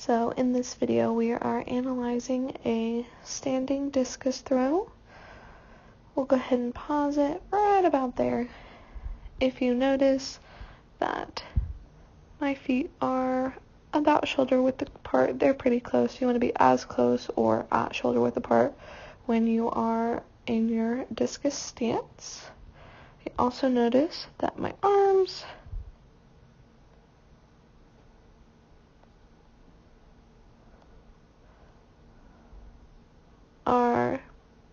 So in this video we are analyzing a standing discus throw. We'll go ahead and pause it right about there. If you notice that my feet are about shoulder width apart, they're pretty close. You want to be as close or at shoulder width apart when you are in your discus stance. You also notice that my arms are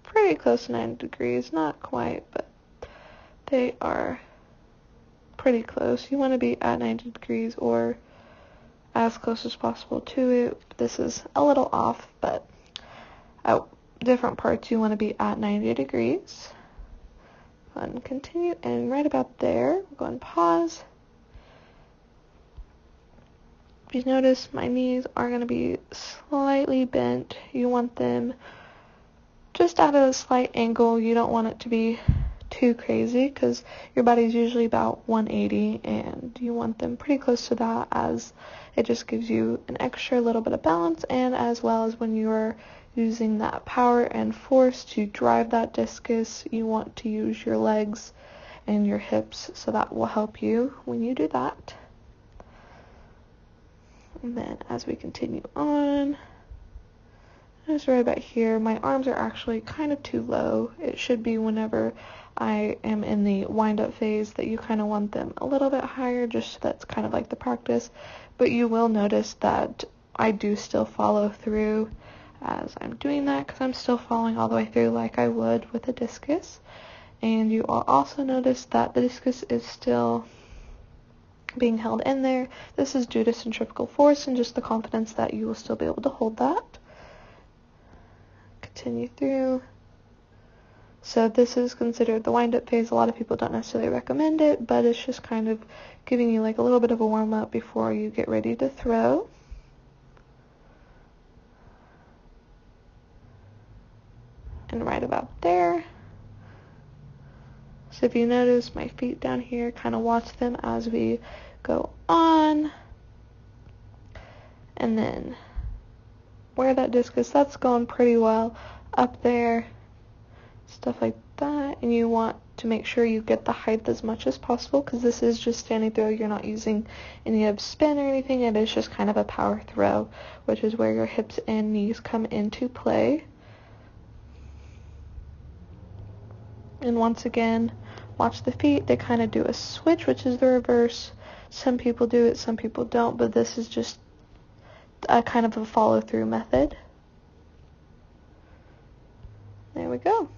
pretty close to 90 degrees, not quite, but they are pretty close. You want to be at 90 degrees or as close as possible to it. This is a little off, but at different parts you want to be at 90 degrees. Go ahead and continue, and right about there, we'll go and pause. If you notice, my knees are going to be slightly bent. You want them just at a slight angle. You don't want it to be too crazy because your body's usually about 180 and you want them pretty close to that, as it just gives you an extra little bit of balance, and as well as when you're using that power and force to drive that discus, you want to use your legs and your hips, so that will help you when you do that. And then as we continue on, just right about here, my arms are actually kind of too low. It should be whenever I am in the wind-up phase that you kind of want them a little bit higher, just so that's kind of like the practice. But you will notice that I do still follow through as I'm doing that, because I'm still following all the way through like I would with a discus. And you will also notice that the discus is still being held in there. This is due to centrifugal force and just the confidence that you will still be able to hold that. Continue through. So this is considered the wind-up phase. A lot of people don't necessarily recommend it, but it's just kind of giving you like a little bit of a warm-up before you get ready to throw. And right about there. So if you notice my feet down here, kind of watch them as we go on. And then where that discus, that's going pretty well up there, stuff like that. And you want to make sure you get the height as much as possible, because this is just standing throw. You're not using any of spin or anything. It is just kind of a power throw, which is where your hips and knees come into play. And once again, watch the feet. They kind of do a switch, which is the reverse. Some people do it, some people don't, but this is just a kind of a follow-through method. There we go.